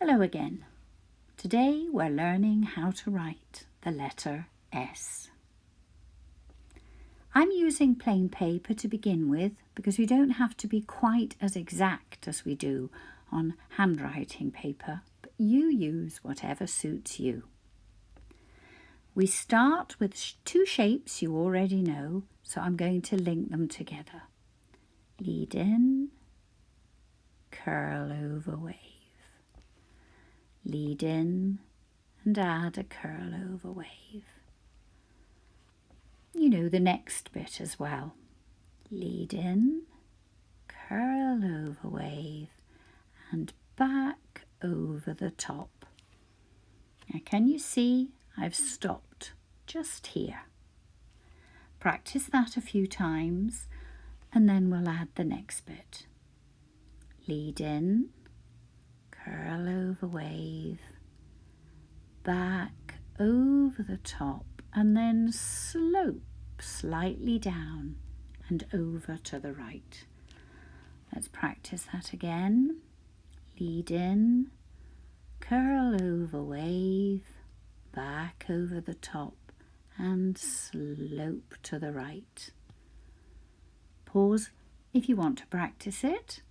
Hello again. Today we're learning how to write the letter S. I'm using plain paper to begin with because we don't have to be quite as exact as we do on handwriting paper, but you use whatever suits you. We start with two shapes you already know, so I'm going to link them together. Lead in, curl over wave. Lead in and add a curl over wave. You know the next bit as well. Lead in, curl over wave and back over the top. Now can you see I've stopped just here? Practice that a few times and then we'll add the next bit. Lead in, curl over wave, back over the top and then slope slightly down and over to the right. Let's practice that again. Lead in, curl over wave, back over the top and slope to the right. Pause if you want to practice it,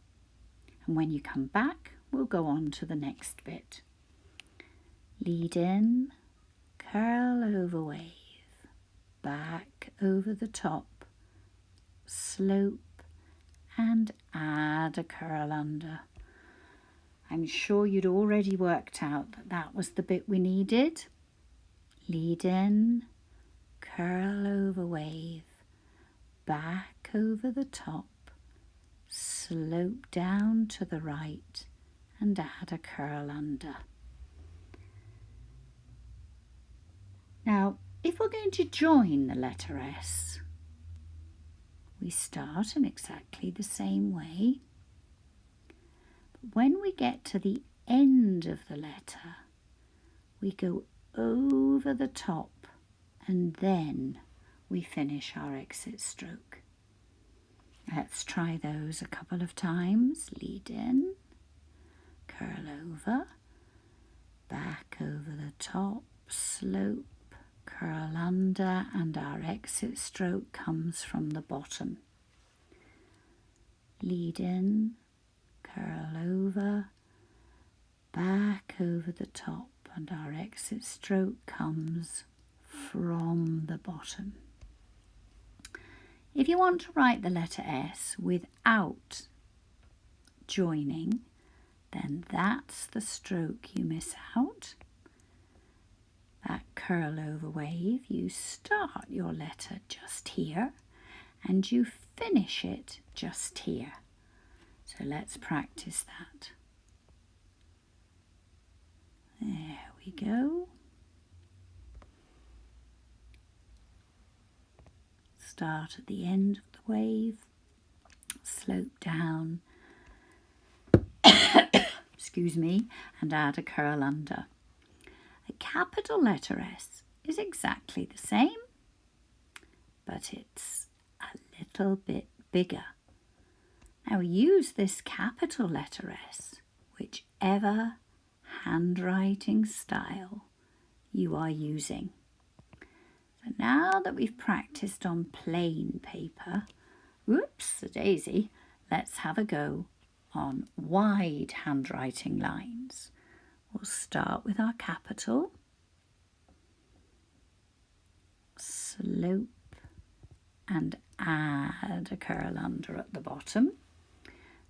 and when you come back we'll go on to the next bit. Lead in, curl over wave, back over the top, slope and add a curl under. I'm sure you'd already worked out that that was the bit we needed. Lead in, curl over wave, back over the top, slope down to the right and add a curl under. Now, if we're going to join the letter S, we start in exactly the same way. But when we get to the end of the letter, we go over the top and then we finish our exit stroke. Let's try those a couple of times. Lead in, curl over, back over the top, slope, curl under, and our exit stroke comes from the bottom. Lead in, curl over, back over the top, and our exit stroke comes from the bottom. If you want to write the letter S without joining, then that's the stroke you miss out. That curl over wave, you start your letter just here and you finish it just here. So let's practice that. There we go. Start at the end of the wave, slope down, excuse me, and add a curl under. A capital letter S is exactly the same, but it's a little bit bigger. Now use this capital letter S, whichever handwriting style you are using. So now that we've practiced on plain paper, whoops, a daisy, let's have a go on wide handwriting lines. We'll start with our capital, slope and add a curl under at the bottom.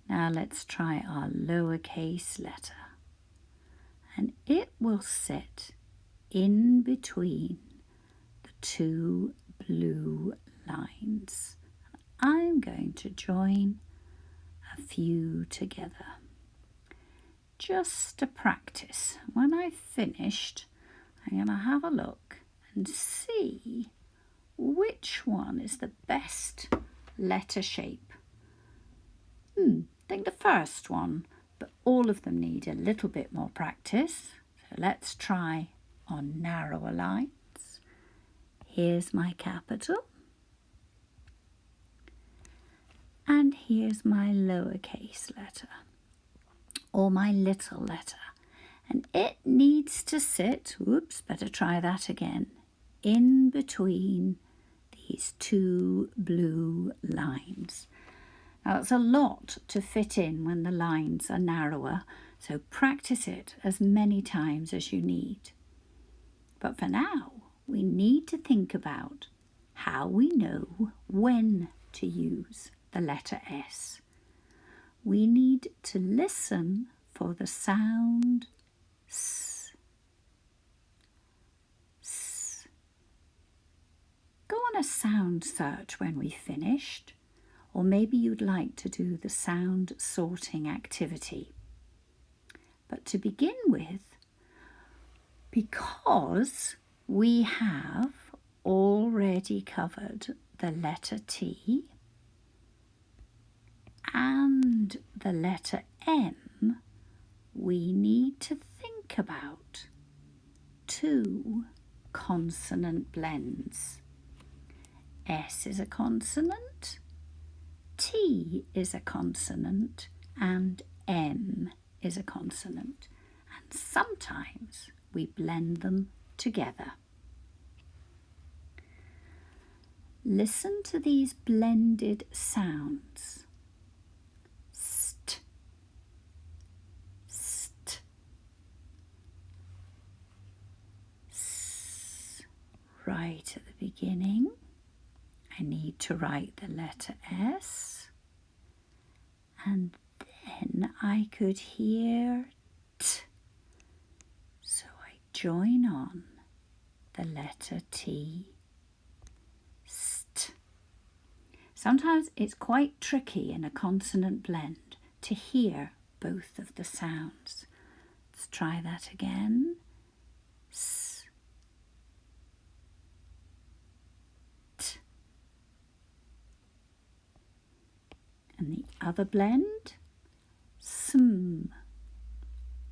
Now let's try our lowercase letter, and it will sit in between the two blue lines. I'm going to join a few together just to practice. When I've finished, I'm going to have a look and see which one is the best letter shape. I think the first one, but all of them need a little bit more practice. So let's try on narrower lines. Here's my capital. And here's my lowercase letter, or my little letter. And it needs to sit, whoops, better try that again, in between these two blue lines. Now it's a lot to fit in when the lines are narrower, so practice it as many times as you need. But for now, we need to think about how we know when to use the letter S. We need to listen for the sound S. S. Go on a sound search when we've finished, or maybe you'd like to do the sound sorting activity. But to begin with, because we have already covered the letter T and the letter M, we need to think about two consonant blends. S is a consonant, T is a consonant, and M is a consonant. And sometimes we blend them together. Listen to these blended sounds. St, st, s. Right at the beginning, I need to write the letter S, and then I could hear T. So I join on the letter T. St. Sometimes it's quite tricky in a consonant blend to hear both of the sounds. Let's try that again. S. T. And the other blend, sm.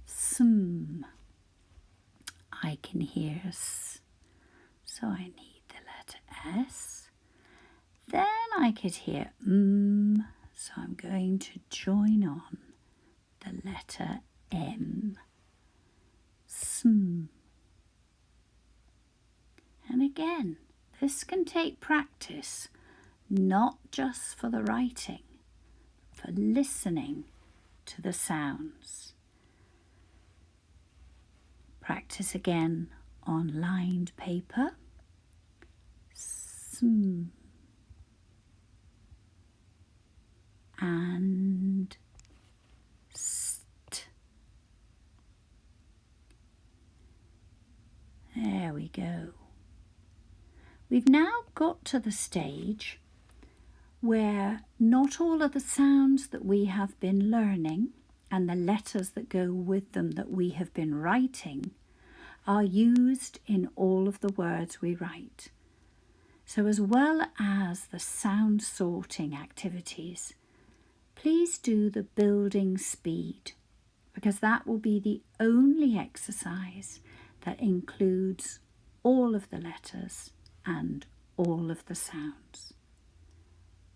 Sm. I can hear S, so I need the letter S. Then I could hear so I'm going to join on the letter M. Sm. And again, this can take practice, not just for the writing, for listening to the sounds. Practice again on lined paper. Sm. And st. There we go. We've now got to the stage where not all of the sounds that we have been learning and the letters that go with them that we have been writing are used in all of the words we write. So as well as the sound sorting activities, please do the building speed, because that will be the only exercise that includes all of the letters and all of the sounds.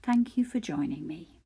Thank you for joining me.